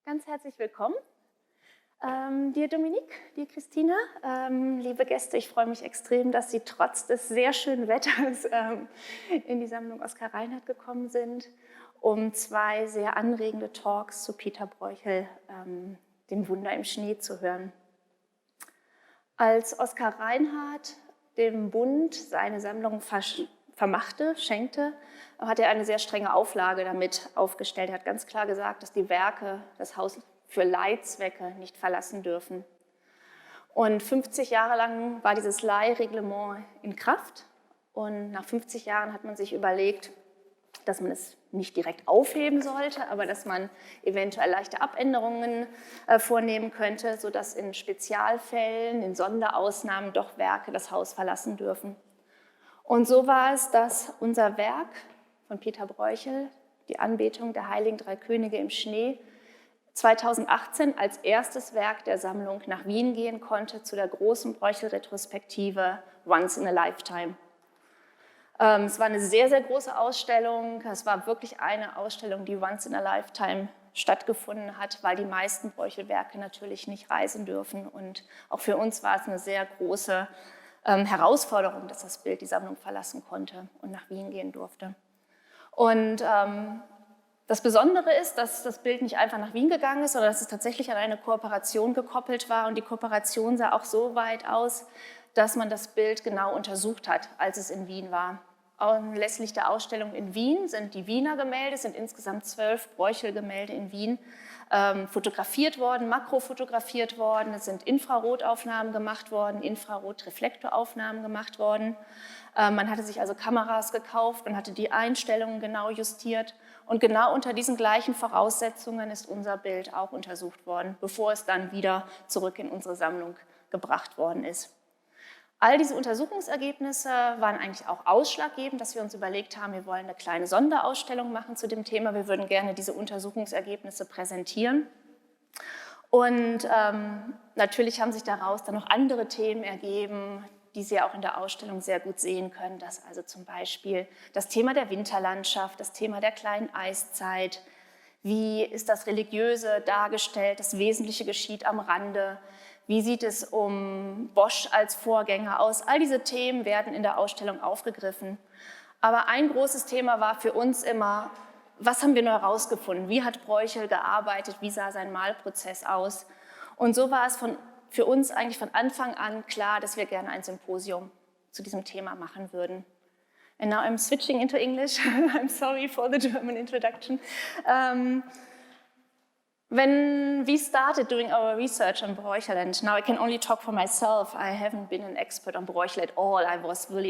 Ganz herzlich willkommen. Dir Dominique, dir Christina, liebe Gäste, ich freue mich extrem, dass Sie trotz des sehr schönen Wetters in die Sammlung Oskar Reinhardt gekommen sind, um zwei sehr anregende Talks zu Peter Bruegel, dem Wunder im Schnee, zu hören. Als Oskar Reinhardt dem Bund seine Sammlung schenkte, hat er eine sehr strenge Auflage damit aufgestellt. Er hat ganz klar gesagt, dass die Werke das Haus für Leihzwecke nicht verlassen dürfen. Und 50 Jahre lang war dieses Leihreglement in Kraft. Und nach 50 Jahren hat man sich überlegt, dass man es nicht direkt aufheben sollte, aber dass man eventuell leichte Abänderungen vornehmen könnte, sodass in Spezialfällen, in Sonderausnahmen doch Werke das Haus verlassen dürfen. Und so war es, dass unser Werk von Peter Bruegel, die Anbetung der Heiligen Drei Könige im Schnee, 2018 als erstes Werk der Sammlung nach Wien gehen konnte zu der großen Bruegel-Retrospektive Once in a Lifetime. Es war eine sehr, sehr große Ausstellung. Es war wirklich eine Ausstellung, die Once in a Lifetime stattgefunden hat, weil die meisten Bruegel-Werke natürlich nicht reisen dürfen. Und auch für uns war es eine sehr große Herausforderung, dass das Bild die Sammlung verlassen konnte und nach Wien gehen durfte. Und das Besondere ist, dass das Bild nicht einfach nach Wien gegangen ist, sondern dass es tatsächlich an eine Kooperation gekoppelt war. Und die Kooperation sah auch so weit aus, dass man das Bild genau untersucht hat, als es in Wien war. Anlässlich der Ausstellung in Wien sind die Wiener Gemälde, es sind insgesamt 12 Bruegel-Gemälde in Wien, fotografiert worden, makrofotografiert worden, es sind Infrarotaufnahmen gemacht worden, Infrarotreflektoraufnahmen gemacht worden. Man hatte sich also Kameras gekauft und hatte die Einstellungen genau justiert. Und genau unter diesen gleichen Voraussetzungen ist unser Bild auch untersucht worden, bevor es dann wieder zurück in unsere Sammlung gebracht worden ist. All diese Untersuchungsergebnisse waren eigentlich auch ausschlaggebend, dass wir uns überlegt haben, wir wollen eine kleine Sonderausstellung machen zu dem Thema. Wir würden gerne diese Untersuchungsergebnisse präsentieren. Und natürlich haben sich daraus dann noch andere Themen ergeben, die Sie auch in der Ausstellung sehr gut sehen können. Das also zum Beispiel das Thema der Winterlandschaft, das Thema der kleinen Eiszeit. Wie ist das Religiöse dargestellt? Das Wesentliche geschieht am Rande. Wie sieht es um Bosch als Vorgänger aus? All diese Themen werden in der Ausstellung aufgegriffen. Aber ein großes Thema war für uns immer, was haben wir neu herausgefunden? Wie hat Bruegel gearbeitet? Wie sah sein Malprozess aus? Und so war es für uns eigentlich von Anfang an klar, dass wir gerne ein Symposium zu diesem Thema machen würden. And now I'm switching into English. I'm sorry for the German introduction. When we started doing our research on Bruegel, and now I can only talk for myself, I haven't been an expert on Bruegel at all. It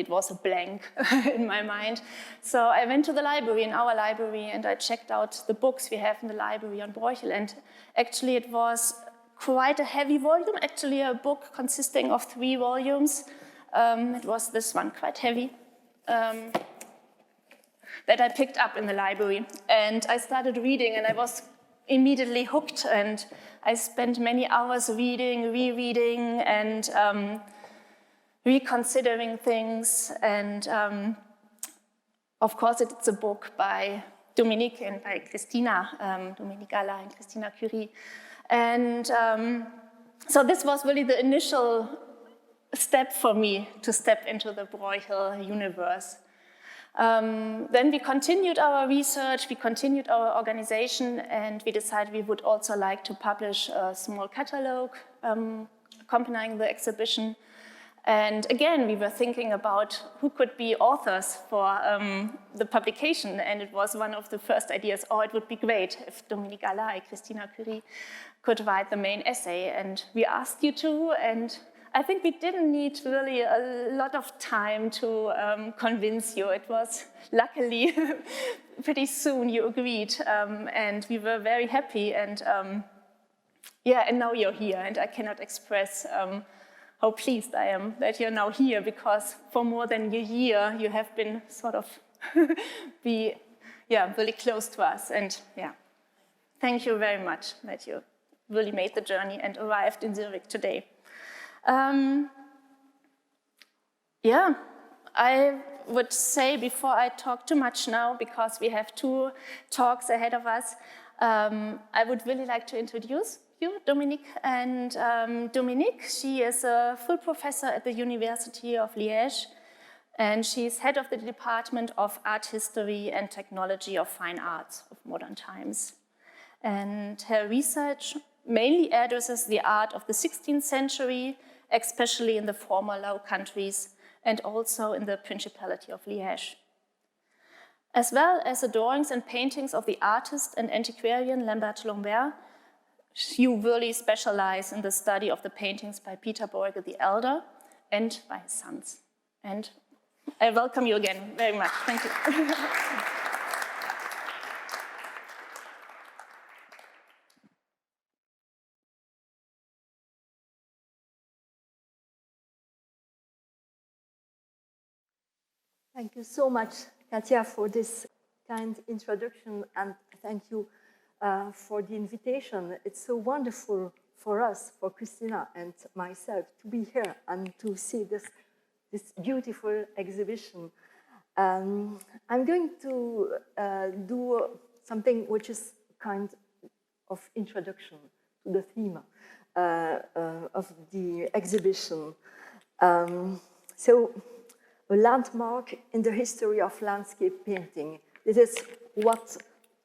was a blank in my mind. So I went to the library, in our library, and I checked out the books we have in the library on Bruegel. And actually it was quite a heavy volume, actually a book consisting of 3 volumes. It was this one, quite heavy, that I picked up in the library. And I started reading, and I was immediately hooked, and I spent many hours reading, rereading, and reconsidering things. And of course, it's a book by Dominique and by Christina, Dominique Allart and Christina Currie. And so this was really the initial step for me to step into the Bruegel universe. Then we continued our research, we continued our organization, and we decided we would also like to publish a small catalog accompanying the exhibition. And again, we were thinking about who could be authors for the publication, and it was one of the first ideas, it would be great if Dominique Allart and Christina Currie could write the main essay, and we asked you to, and I think we didn't need really a lot of time to convince you. It was luckily pretty soon you agreed, and we were very happy. And and now you're here, and I cannot express how pleased I am that you're now here, because for more than a year you have been sort of really close to us. And thank you very much that you really made the journey and arrived in Zurich today. I would say, before I talk too much now, because we have 2 talks ahead of us, I would really like to introduce you, Dominique. And Dominique, she is a full professor at the University of Liège, and she's head of the Department of Art History and Technology of Fine Arts of Modern Times. And her research mainly addresses the art of the 16th century, especially in the former Low Countries and also in the Principality of Liège, as well as the drawings and paintings of the artist and antiquarian Lambert Lombert. You really specialize in the study of the paintings by Peter Bruegel the Elder and by his sons. And I welcome you again very much. Thank you. Thank you so much, Katia, for this kind introduction, and thank you for the invitation. It's so wonderful for us, for Christina and myself, to be here and to see this beautiful exhibition. I'm going to do something which is kind of introduction to the theme of the exhibition. So, a landmark in the history of landscape painting. This is what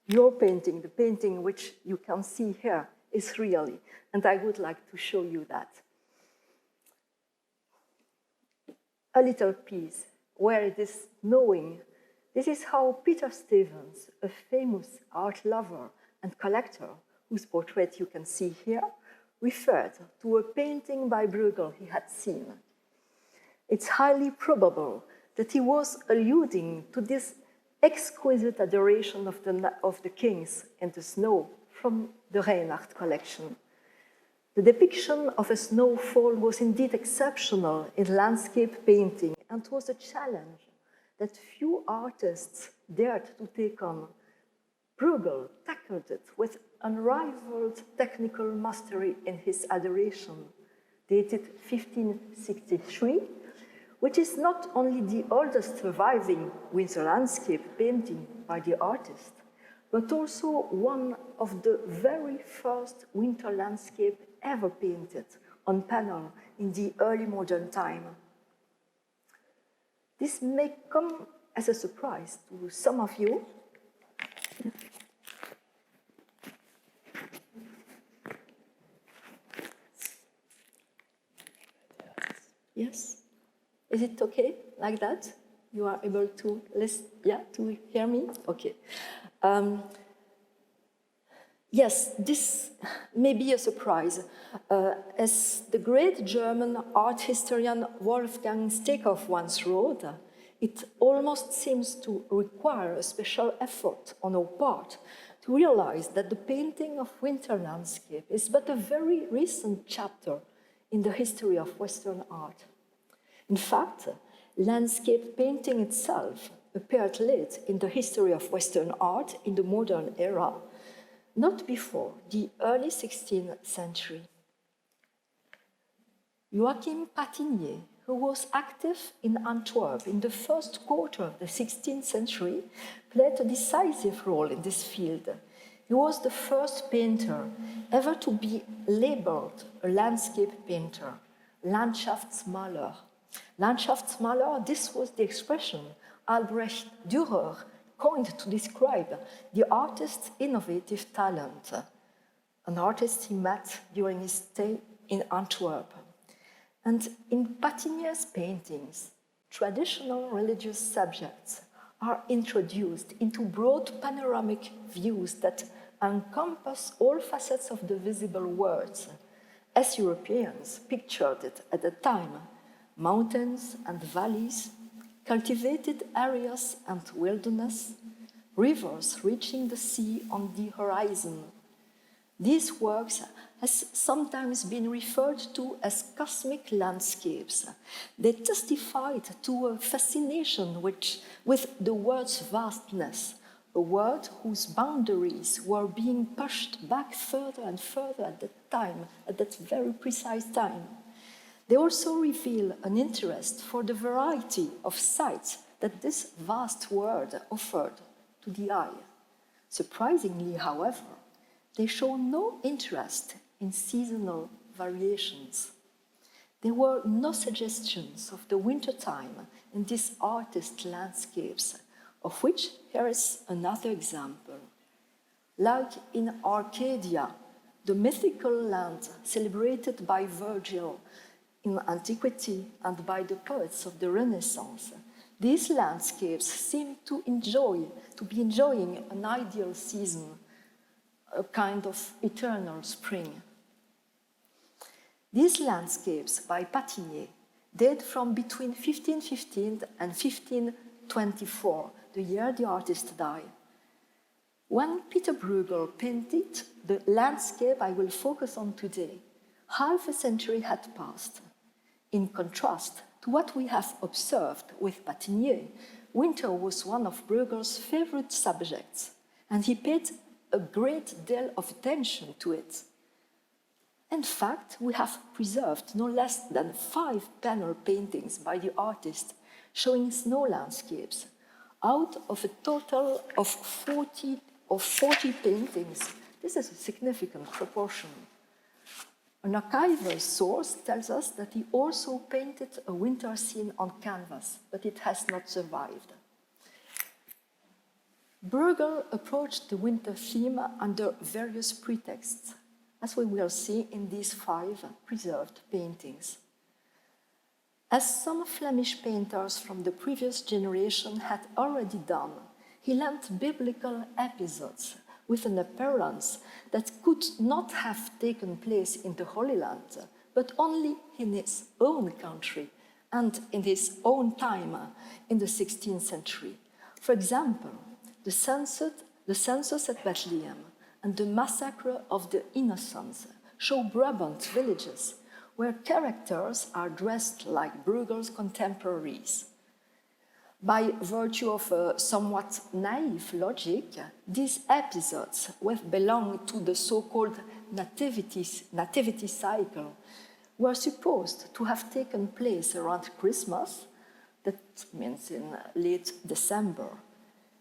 your painting, the painting which you can see here, is really. And I would like to show you that. A little piece where it is knowing. This is how Peter Stevens, a famous art lover and collector, whose portrait you can see here, referred to a painting by Bruegel he had seen. It's highly probable that he was alluding to this exquisite adoration of the kings in the snow from the Reinhardt collection. The depiction of a snowfall was indeed exceptional in landscape painting and was a challenge that few artists dared to take on. Bruegel tackled it with unrivaled technical mastery in his adoration, dated 1563, which is not only the oldest surviving winter landscape painting by the artist, but also one of the very first winter landscape ever painted on panel in the early modern time. This may come as a surprise to some of you. Yes? Is it okay like that? You are able to listen, to hear me? Okay. Yes, this may be a surprise. As the great German art historian Wolfgang Steckhoff once wrote, it almost seems to require a special effort on our part to realize that the painting of winter landscape is but a very recent chapter in the history of Western art. In fact, landscape painting itself appeared late in the history of Western art in the modern era, not before the early 16th century. Joachim Patinier, who was active in Antwerp in the first quarter of the 16th century, played a decisive role in this field. He was the first painter ever to be labeled a landscape painter, Landschaftsmaler. Landschaftsmaler, this was the expression Albrecht Dürer coined to describe the artist's innovative talent, an artist he met during his stay in Antwerp. And in Patinier's paintings, traditional religious subjects are introduced into broad panoramic views that encompass all facets of the visible world, as Europeans pictured it at the time: mountains and valleys, cultivated areas and wilderness, rivers reaching the sea on the horizon. These works has sometimes been referred to as cosmic landscapes. They testified to a fascination with the world's vastness, a world whose boundaries were being pushed back further and further at that very precise time. They also reveal an interest for the variety of sights that this vast world offered to the eye. Surprisingly, however, they show no interest in seasonal variations. There were no suggestions of the wintertime in these artist landscapes, of which here is another example. Like in Arcadia, the mythical land celebrated by Virgil in antiquity and by the poets of the Renaissance, these landscapes seem to be enjoying an ideal season, a kind of eternal spring. These landscapes by Patigny date from between 1515 and 1524, the year the artist died. When Peter Bruegel painted the landscape I will focus on today, half a century had passed. In contrast to what we have observed with Patigny, winter was one of Bruegel's favorite subjects, and he paid a great deal of attention to it. In fact, we have preserved no less than 5 panel paintings by the artist showing snow landscapes, out of a total of 40 paintings. This is a significant proportion. An archival source tells us that he also painted a winter scene on canvas, but it has not survived. Bruegel approached the winter theme under various pretexts, as we will see in these 5 preserved paintings. As some Flemish painters from the previous generation had already done, he lent biblical episodes with an appearance that could not have taken place in the Holy Land, but only in his own country and in his own time in the 16th century. For example, the census at Bethlehem and the massacre of the innocents show Brabant villages where characters are dressed like Bruegel's contemporaries. By virtue of a somewhat naive logic, these episodes, which belong to the so-called nativity cycle, were supposed to have taken place around Christmas, that means in late December.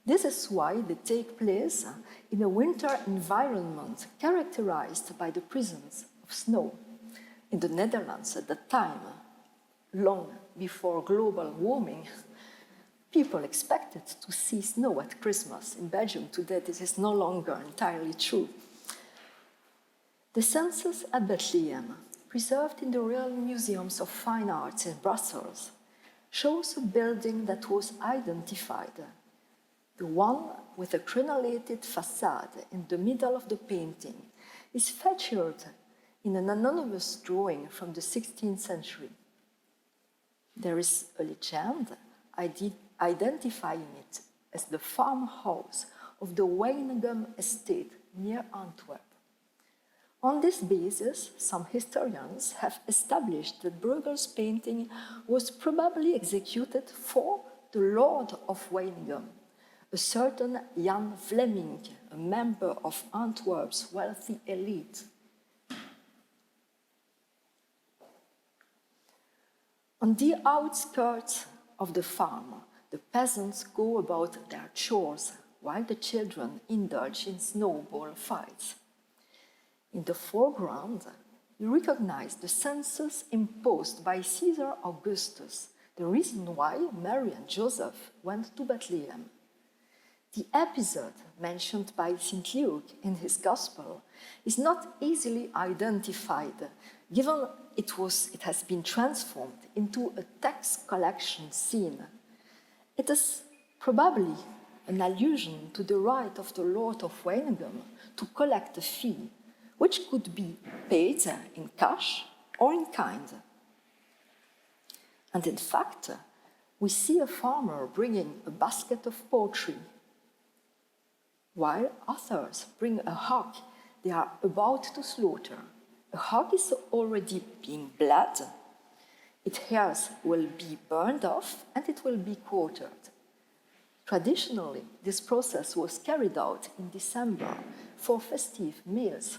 This is why they take place in a winter environment characterized by the presence of snow. In the Netherlands at that time, long before global warming, people expected to see snow at Christmas. In Belgium today, this is no longer entirely true. The census at Bethlehem, preserved in the Royal Museums of Fine Arts in Brussels, shows a building that was identified. The one with a crenellated facade in the middle of the painting is featured in an anonymous drawing from the 16th century. There is a legend identifying it as the farmhouse of the Weinigem estate near Antwerp. On this basis, some historians have established that Bruegel's painting was probably executed for the Lord of Weinigem, a certain Jan Vlemming, a member of Antwerp's wealthy elite. On the outskirts of the farm, the peasants go about their chores while the children indulge in snowball fights. In the foreground, you recognize the census imposed by Caesar Augustus, the reason why Mary and Joseph went to Bethlehem. The episode mentioned by St. Luke in his Gospel is not easily identified, given it has been transformed into a tax collection scene. It is probably an allusion to the right of the Lord of Weinigem to collect a fee, which could be paid in cash or in kind. And in fact, we see a farmer bringing a basket of poultry, while others bring a hog they are about to slaughter. A hog is already being bled, its hairs will be burned off and it will be quartered. Traditionally, this process was carried out in December for festive meals.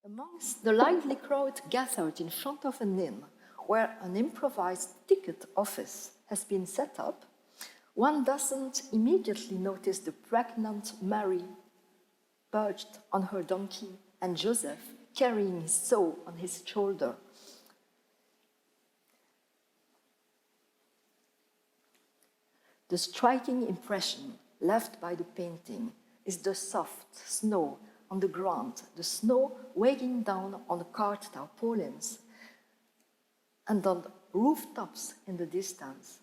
Amongst the lively crowd gathered in front of an inn, where an improvised ticket office has been set up, One doesn't immediately notice the pregnant Mary perched on her donkey and Joseph carrying his soul on his shoulder. The striking impression left by the painting is the soft snow on the ground, the snow weighing down on the cart tarpaulins and on rooftops in the distance.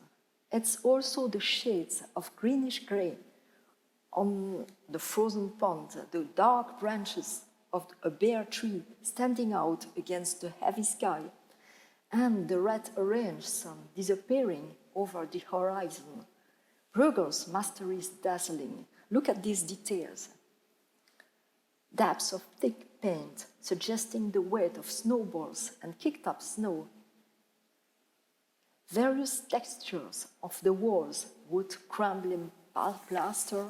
It's also the shades of greenish grey on the frozen pond, the dark branches of a bare tree standing out against the heavy sky, and the red-orange sun disappearing over the horizon. Bruegel's mastery is dazzling. Look at these details. Dabs of thick paint suggesting the weight of snowballs and kicked-up snow. Various textures of the walls, wood, crumbling plaster.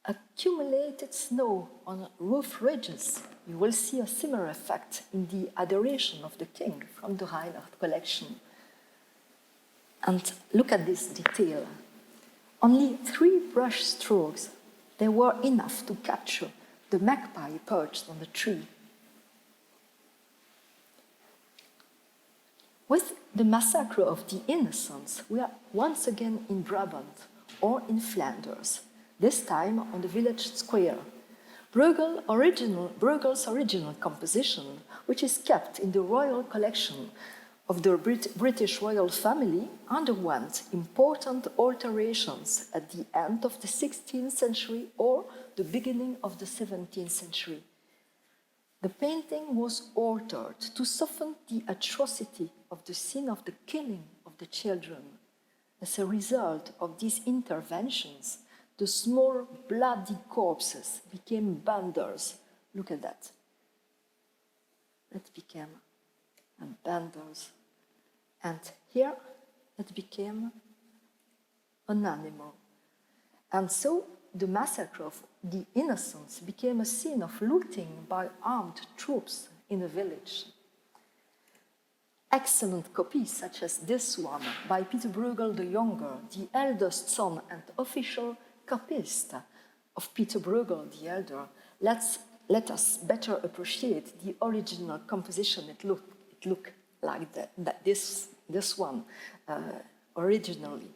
Accumulated snow on roof ridges. You will see a similar effect in the Adoration of the King from the Allart collection. And look at this detail. Only 3 brush strokes, they were enough to capture the magpie perched on the tree. With the Massacre of the Innocents, we are once again in Brabant or in Flanders, this time on the village square. Bruegel's original composition, which is kept in the royal collection of the British royal family, underwent important alterations at the end of the 16th century or the beginning of the 17th century. The painting was altered to soften the atrocity of the scene of the killing of the children. As a result of these interventions, the small bloody corpses became bundles. Look at that. It became bundles. And here it became an animal. And so the massacre of the innocents became a scene of looting by armed troops in a village. Excellent copies, such as this one by Peter Bruegel the Younger, the eldest son and official copyist of Peter Bruegel the Elder, let us better appreciate the original composition. It looked like this one originally.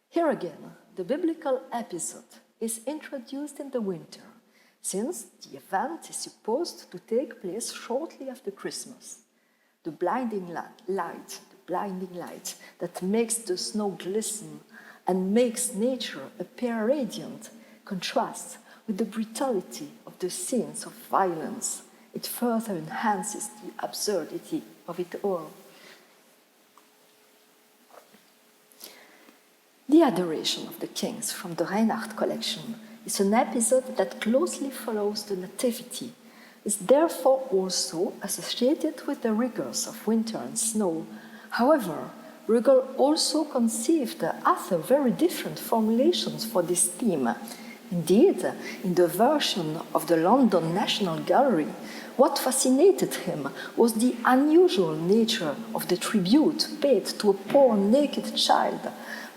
Here again, the biblical episode is introduced in the winter, since the event is supposed to take place shortly after Christmas. The blinding light that makes the snow glisten and makes nature appear radiant contrasts with the brutality of the scenes of violence. It further enhances the absurdity of it all. The Adoration of the Kings from the Allart collection is an episode that closely follows the Nativity, is therefore also associated with the rigors of winter and snow. However, Bruegel also conceived other very different formulations for this theme. Indeed, in the version of the London National Gallery, what fascinated him was the unusual nature of the tribute paid to a poor naked child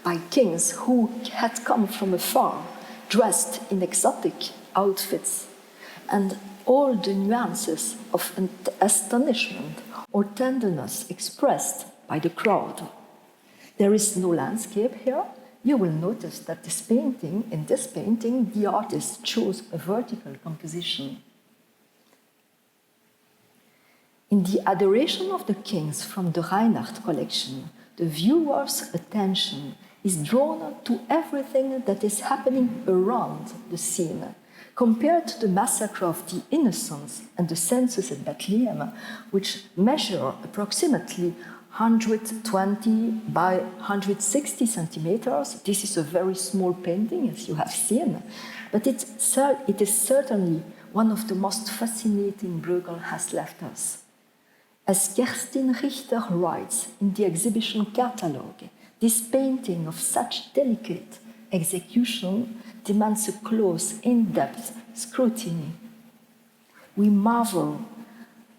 by kings who had come from afar, dressed in exotic outfits, and all the nuances of astonishment or tenderness expressed by the crowd. There is no landscape here. You will notice that in this painting, the artist chose a vertical composition. In the Adoration of the Kings from the Allart collection, the viewer's attention is drawn to everything that is happening around the scene, compared to the Massacre of the Innocents and the Census at Bethlehem, which measure approximately 120 by 160 centimeters. This is a very small painting, as you have seen, but it is certainly one of the most fascinating Bruegel has left us. As Kerstin Richter writes in the exhibition catalogue, this painting of such delicate execution demands a close, in-depth scrutiny. We marvel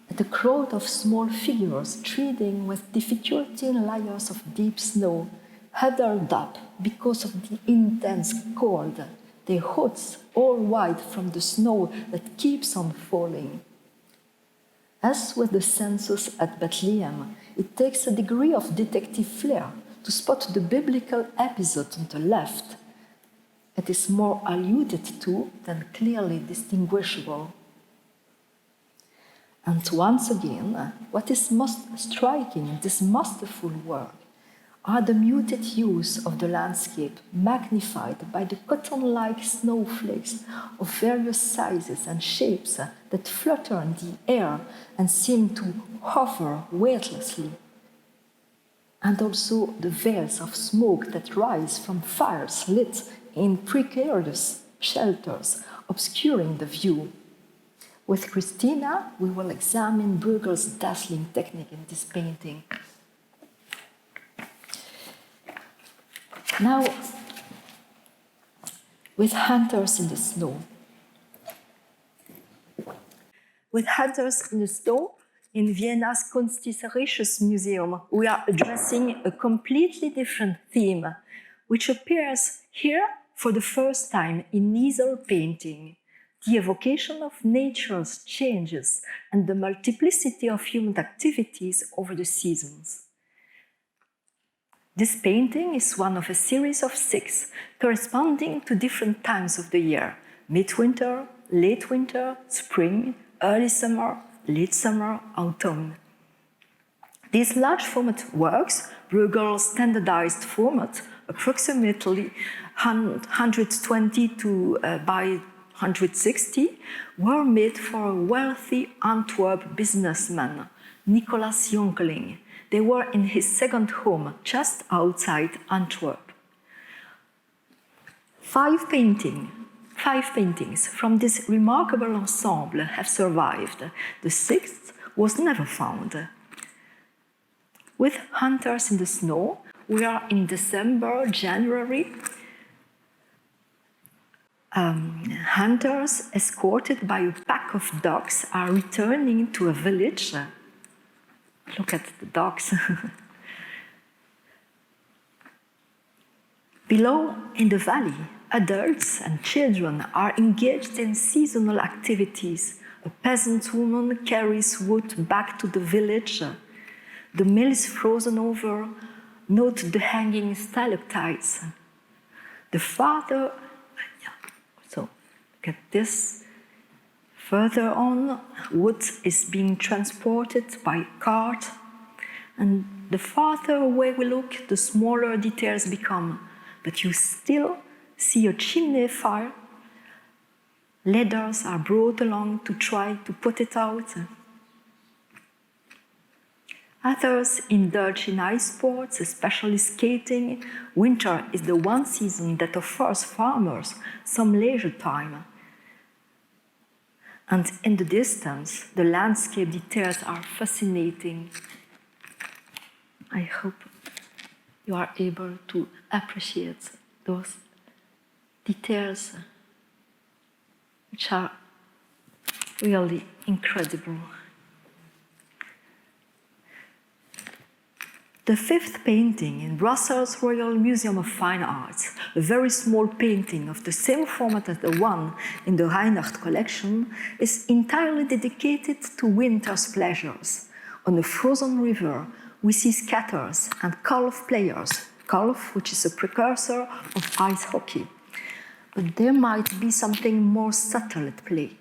at a crowd of small figures treading with difficulty in layers of deep snow, huddled up because of the intense cold, their hoods all white from the snow that keeps on falling. As with the census at Bethlehem, it takes a degree of detective flair to spot the biblical episode on the left. It is more alluded to than clearly distinguishable. And once again, what is most striking in this masterful work are the muted hues of the landscape, magnified by the cotton-like snowflakes of various sizes and shapes that flutter in the air and seem to hover weightlessly. And also the veils of smoke that rise from fires lit in precarious shelters, obscuring the view. With Christina, we will examine Bruegel's dazzling technique in this painting. Now, with Hunters in the Snow. With Hunters in the Snow, in Vienna's Kunsthistorisches Museum, we are addressing a completely different theme, which appears here for the first time in easel painting, the evocation of nature's changes and the multiplicity of human activities over the seasons. This painting is one of a series of 6, corresponding to different times of the year: midwinter, late winter, spring, early summer, late summer, autumn. These large format works, Bruegel's standardized format, approximately 120 by 160, were made for a wealthy Antwerp businessman, Nicolas Jonkeling. They were in his second home, just outside Antwerp. 5 paintings from this remarkable ensemble have survived. The 6th was never found. With Hunters in the Snow, we are in December, January. Hunters, escorted by a pack of dogs, are returning to a village. Look at the dogs. Below, in the valley, adults and children are engaged in seasonal activities. A peasant woman carries wood back to the village. The mill is frozen over. Note the hanging stalactites. The father, so look at this. Further on, wood is being transported by cart, and the farther away we look, the smaller details become. But you still see a chimney fire. Ladders are brought along to try to put it out. Others indulge in ice sports, especially skating. Winter is the one season that offers farmers some leisure time. And in the distance, the landscape details are fascinating. I hope you are able to appreciate those details, which are really incredible. The 5th painting in Brussels Royal Museum of Fine Arts, a very small painting of the same format as the one in the Reinhardt collection, is entirely dedicated to winter's pleasures. On a frozen river, we see scatters and golf players, golf, which is a precursor of ice hockey. But there might be something more subtle at play.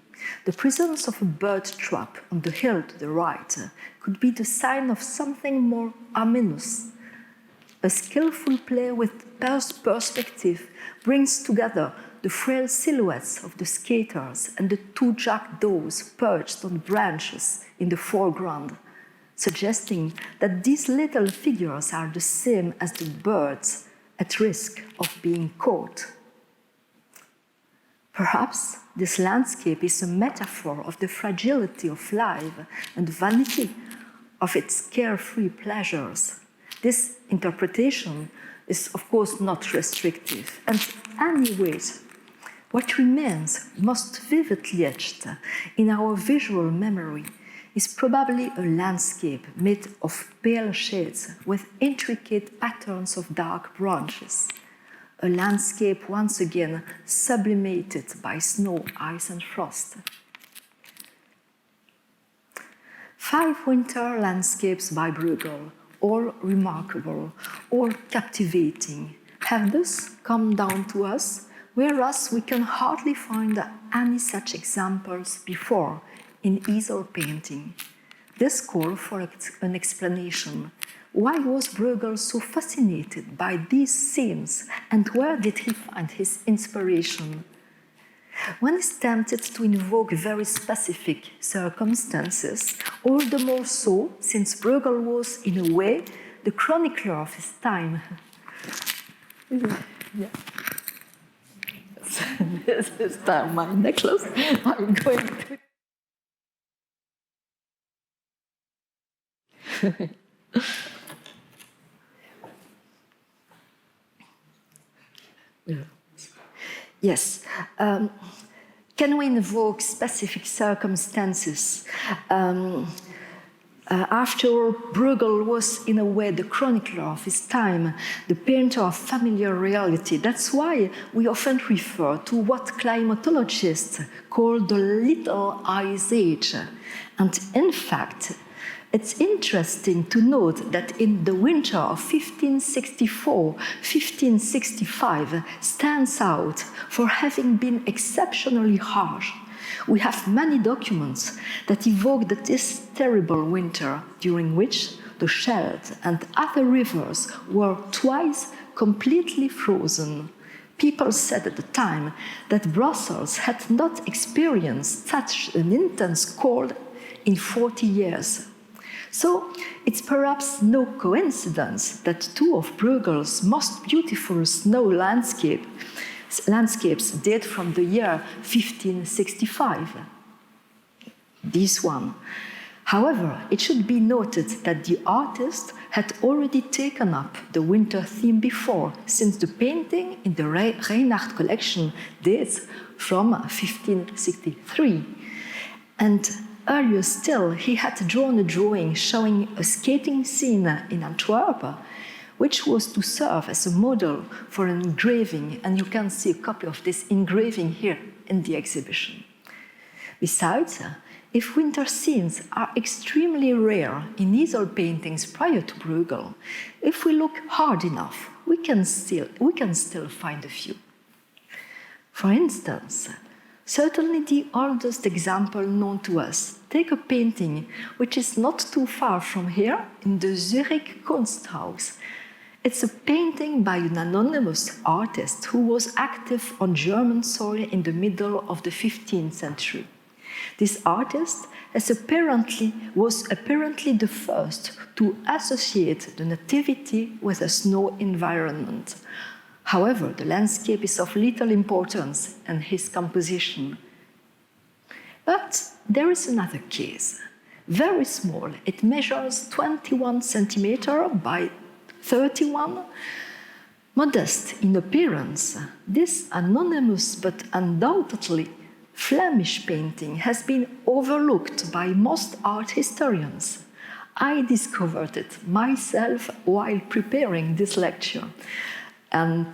The presence of a bird trap on the hill to the right could be the sign of something more ominous. A skillful play with perspective brings together the frail silhouettes of the skaters and the 2 jackdaws perched on branches in the foreground, suggesting that these little figures are the same as the birds at risk of being caught. Perhaps this landscape is a metaphor of the fragility of life and vanity of its carefree pleasures. This interpretation is, of course, not restrictive. And anyways, what remains most vividly etched in our visual memory is probably a landscape made of pale shades with intricate patterns of dark branches. A landscape once again sublimated by snow, ice and frost. 5 winter landscapes by Bruegel, all remarkable, all captivating, have thus come down to us, whereas we can hardly find any such examples before in easel painting. This calls for an explanation. Why was Bruegel so fascinated by these scenes, and where did he find his inspiration? One is tempted to invoke very specific circumstances, all the more so since Bruegel was, in a way, the chronicler of his time. Yeah. This is my necklace. I'm going to... Yes. Can we invoke specific circumstances? After all, Bruegel was, in a way, the chronicler of his time, the painter of familiar reality. That's why we often refer to what climatologists call the Little Ice Age. And in fact, it's interesting to note that in the winter of 1564-1565 stands out for having been exceptionally harsh. We have many documents that evoke this terrible winter during which the Scheldt and other rivers were twice completely frozen. People said at the time that Brussels had not experienced such an intense cold in 40 years. So it's perhaps no coincidence that 2 of Bruegel's most beautiful snow landscapes date from the year 1565. This one. However, it should be noted that the artist had already taken up the winter theme before, since the painting in the Reinhardt collection dates from 1563. And earlier still, he had drawn a drawing showing a skating scene in Antwerp, which was to serve as a model for an engraving, and you can see a copy of this engraving here in the exhibition. Besides, if winter scenes are extremely rare in easel paintings prior to Bruegel, if we look hard enough, we can still find a few. For instance, certainly the oldest example known to us, take a painting which is not too far from here in the Zurich Kunsthaus. It's a painting by an anonymous artist who was active on German soil in the middle of the 15th century. This artist was apparently the first to associate the Nativity with a snow environment. However, the landscape is of little importance in his composition. But there is another case, very small. It measures 21 centimeters by 31, modest in appearance. This anonymous but undoubtedly Flemish painting has been overlooked by most art historians. I discovered it myself while preparing this lecture. And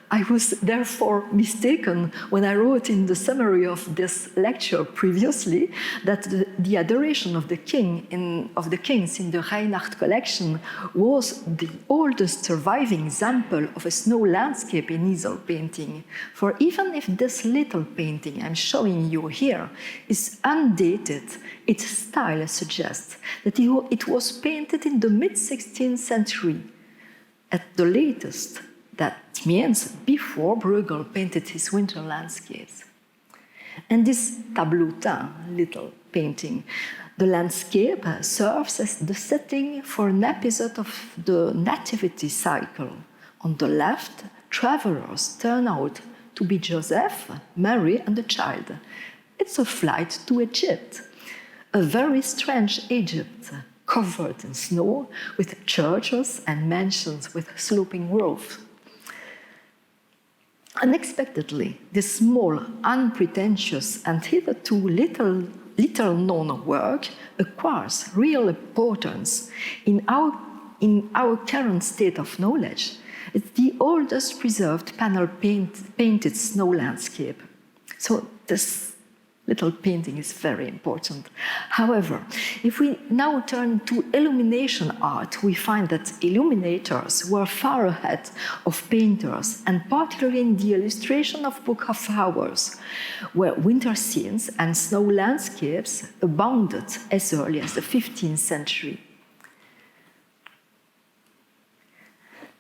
I was therefore mistaken when I wrote in the summary of this lecture previously that the adoration of the kings in the Reinhardt collection was the oldest surviving example of a snow landscape in easel painting. For even if this little painting I'm showing you here is undated, its style suggests that it was painted in the mid-16th century. At the latest, that means before Bruegel painted his winter landscapes. And this tableautin, little painting, the landscape serves as the setting for an episode of the Nativity cycle. On the left, travelers turn out to be Joseph, Mary, and the child. It's a flight to Egypt, a very strange Egypt, covered in snow, with churches and mansions with sloping roofs. Unexpectedly, this small, unpretentious, and hitherto little little-known work acquires real importance in our current state of knowledge. It's the oldest preserved painted snow landscape. So this little painting is very important. However, if we now turn to illumination art, we find that illuminators were far ahead of painters, and particularly in the illustration of Book of Hours, where winter scenes and snow landscapes abounded as early as the 15th century.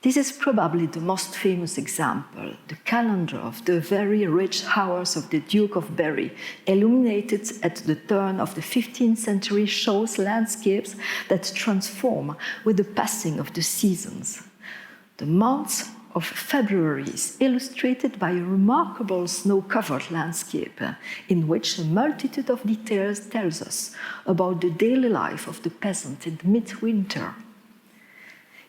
This is probably the most famous example. The calendar of the very rich hours of the Duke of Berry, illuminated at the turn of the 15th century, shows landscapes that transform with the passing of the seasons. The month of February is illustrated by a remarkable snow-covered landscape in which a multitude of details tells us about the daily life of the peasant in midwinter.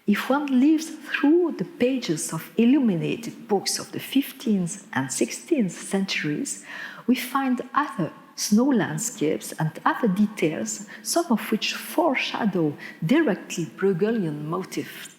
If one lives through the pages of illuminated books of the 15th and 16th centuries, we find other snow landscapes and other details, some of which foreshadow directly Bruegelian motifs.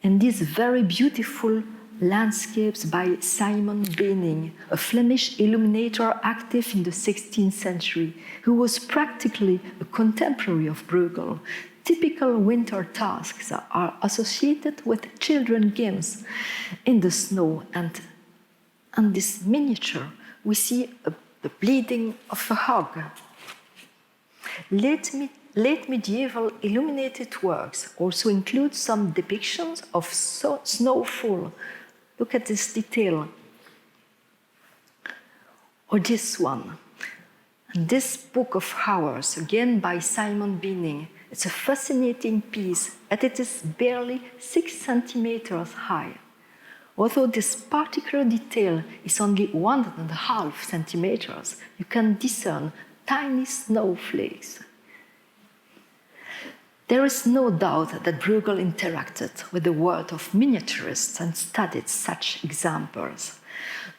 And these very beautiful landscapes by Simon Bening, a Flemish illuminator active in the 16th century, who was practically a contemporary of Bruegel. Typical winter tasks are associated with children's games in the snow, and on this miniature we see the bleeding of a hog. Late medieval illuminated works also include some depictions of snowfall. Look at this detail. Or this one. And this Book of Hours, again by Simon Bening. It's a fascinating piece, and it is barely 6 centimeters high. Although this particular detail is only 1.5 centimeters, you can discern tiny snowflakes. There is no doubt that Bruegel interacted with the world of miniaturists and studied such examples.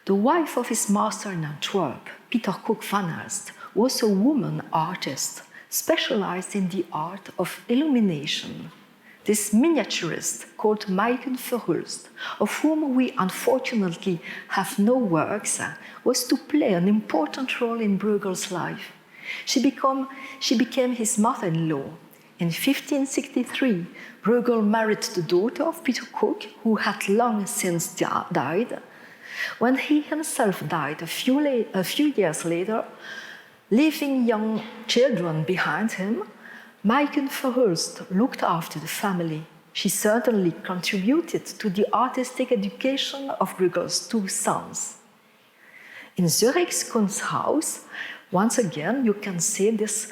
The wife of his master in Antwerp, Peter Cook van Elst, was a woman artist specialized in the art of illumination. This miniaturist, called Maiken Verhulst, of whom we unfortunately have no works, was to play an important role in Bruegel's life. She became his mother-in-law. In 1563, Bruegel married the daughter of Peter Cook, who had long since died. When he himself died a few years later, leaving young children behind him, Maiken Verhulst looked after the family. She certainly contributed to the artistic education of Bruegel's 2 sons. In Zurich's Kunsthaus, once again, you can see this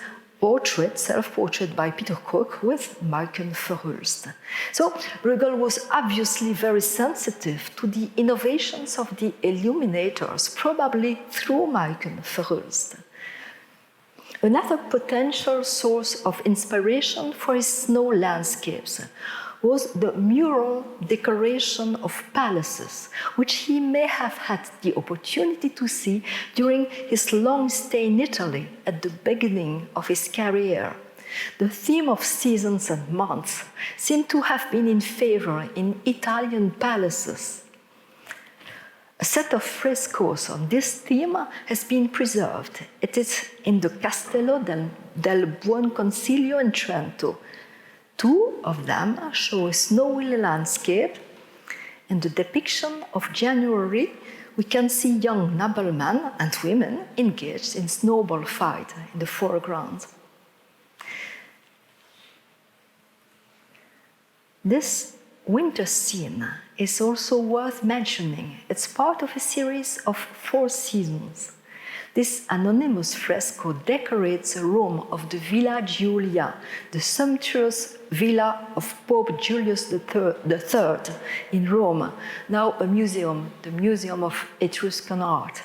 self-portrait by Peter Cook with Maiken Verhulst. So Bruegel was obviously very sensitive to the innovations of the illuminators, probably through Maiken Verhulst. Another potential source of inspiration for his snow landscapes was the mural decoration of palaces, which he may have had the opportunity to see during his long stay in Italy at the beginning of his career. The theme of seasons and months seemed to have been in favor in Italian palaces. A set of frescoes on this theme has been preserved. It is in the Castello del Buon Consiglio in Trento. 2 of them show a snowy landscape. In the depiction of January, we can see young noblemen and women engaged in snowball fight in the foreground. This winter scene is also worth mentioning. It's part of a series of 4 seasons. This anonymous fresco decorates a room of the Villa Giulia, the sumptuous villa of Pope Julius III in Rome, now a museum, the Museum of Etruscan Art.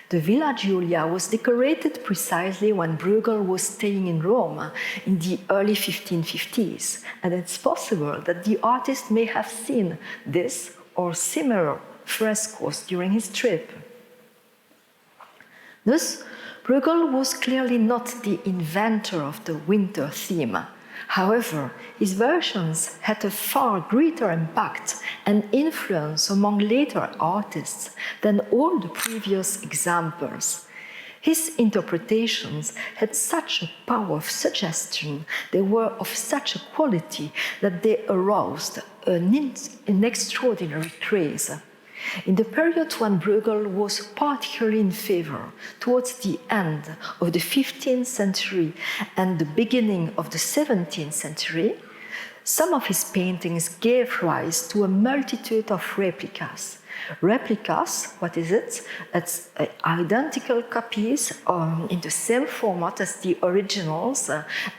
The Villa Giulia was decorated precisely when Bruegel was staying in Rome in the early 1550s, and it's possible that the artist may have seen this or similar frescoes during his trip. Thus, Bruegel was clearly not the inventor of the winter theme. However, his versions had a far greater impact and influence among later artists than all the previous examples. His interpretations had such a power of suggestion, they were of such a quality that they aroused an extraordinary craze. In the period when Bruegel was particularly in favor, towards the end of the 15th century and the beginning of the 17th century, some of his paintings gave rise to a multitude of replicas. Replicas, what is it? It's identical copies in the same format as the originals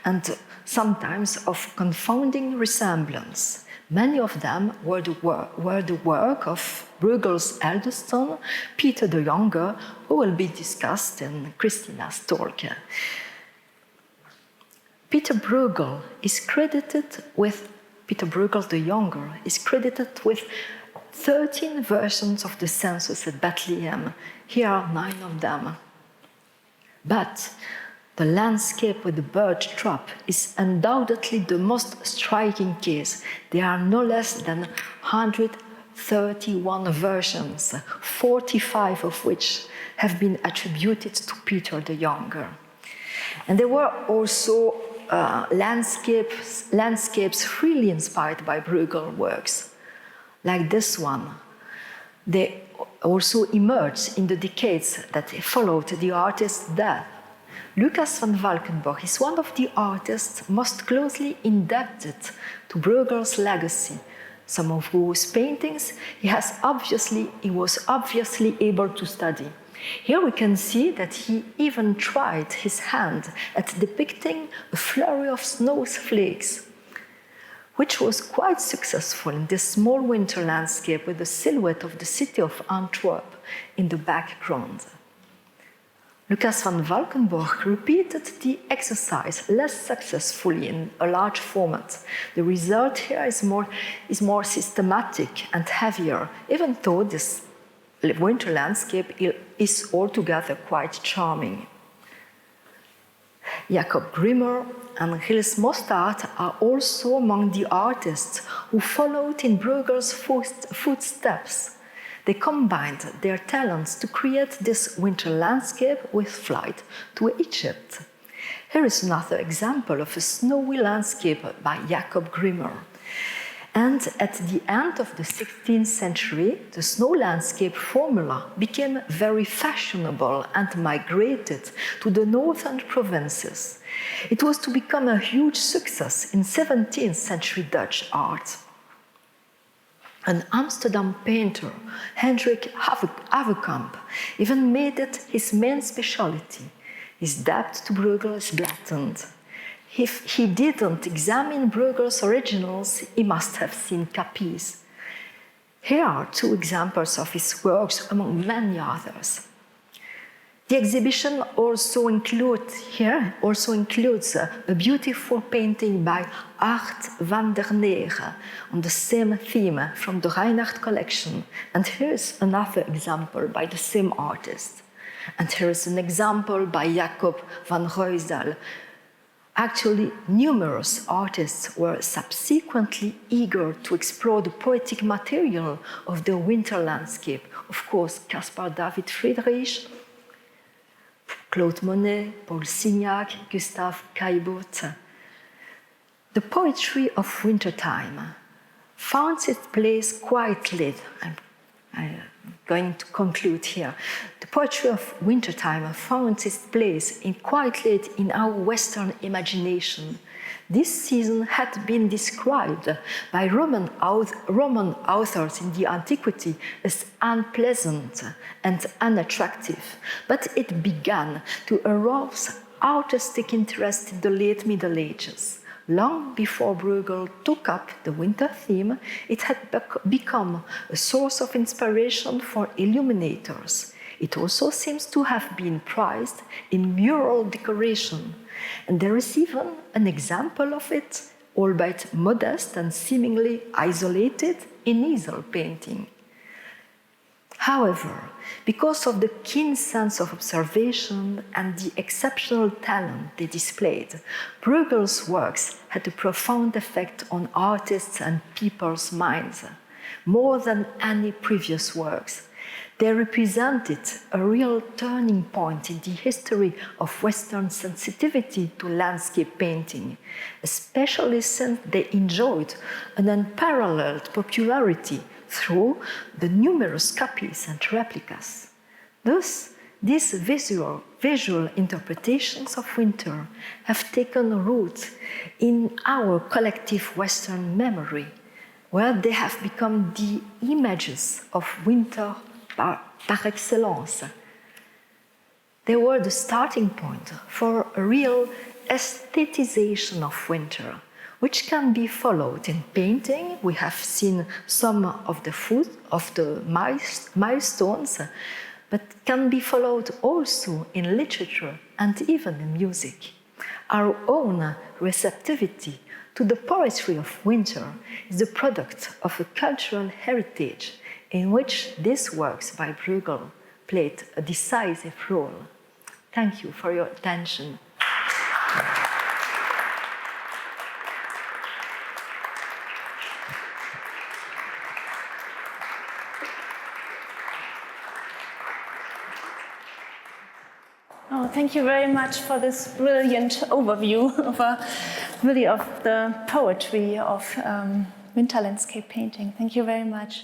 and sometimes of confounding resemblance. Many of them were the work of Bruegel's eldest son, Peter the Younger, who will be discussed in Christina's talk. Peter Bruegel the Younger is credited with 13 versions of the census at Bethlehem. Here are 9 of them. But the landscape with the birch trap is undoubtedly the most striking case. There are no less than 131 versions, 45 of which have been attributed to Peter the Younger. And there were also landscapes freely inspired by Bruegel works, like this one. They also emerged in the decades that followed the artist's death. Lucas van Valkenburg is one of the artists most closely indebted to Bruegel's legacy, some of whose paintings he was obviously able to study. Here we can see that he even tried his hand at depicting a flurry of snowflakes, which was quite successful in this small winter landscape with the silhouette of the city of Antwerp in the background. Lucas van Valkenburg repeated the exercise less successfully in a large format. The result here is more systematic and heavier, even though this winter landscape is altogether quite charming. Jacob Grimmer and Gilles Mostard are also among the artists who followed in Bruegel's footsteps. They combined their talents to create this winter landscape with flight to Egypt. Here is another example of a snowy landscape by Jacob Grimmer. And at the end of the 16th century, the snow landscape formula became very fashionable and migrated to the northern provinces. It was to become a huge success in 17th century Dutch art. An Amsterdam painter, Hendrik Havekamp, even made it his main specialty. His debt to Bruegel is blatant. If he didn't examine Bruegel's originals, he must have seen copies. Here are 2 examples of his works among many others. The exhibition also includes a beautiful painting by Art van der Neer on the same theme from the Reinhardt collection. And here is another example by the same artist. And here is an example by Jacob van Ruysdael. Actually, numerous artists were subsequently eager to explore the poetic material of the winter landscape. Of course, Caspar David Friedrich, Claude Monet, Paul Signac, Gustave Caillebotte. The poetry of wintertime found its place quite late. I'm going to conclude here. The poetry of wintertime found its place quite late in our Western imagination. This season had been described by Roman authors in the antiquity as unpleasant and unattractive, but it began to arouse artistic interest in the late Middle Ages. Long before Bruegel took up the winter theme, it had become a source of inspiration for illuminators. It also seems to have been prized in mural decoration, and there is even an example of it, albeit modest and seemingly isolated, in easel painting. However, because of the keen sense of observation and the exceptional talent they displayed, Bruegel's works had a profound effect on artists and people's minds, more than any previous works. They represented a real turning point in the history of Western sensitivity to landscape painting, especially since they enjoyed an unparalleled popularity through the numerous copies and replicas. Thus, these visual interpretations of winter have taken root in our collective Western memory, where they have become the images of winter par excellence. They were the starting point for a real aestheticization of winter, which can be followed in painting. We have seen some of the milestones, but can be followed also in literature and even in music. Our own receptivity to the poetry of winter is the product of a cultural heritage in which these works by Bruegel played a decisive role. Thank you for your attention. Oh, thank you very much for this brilliant overview of the poetry of winter landscape painting. Thank you very much.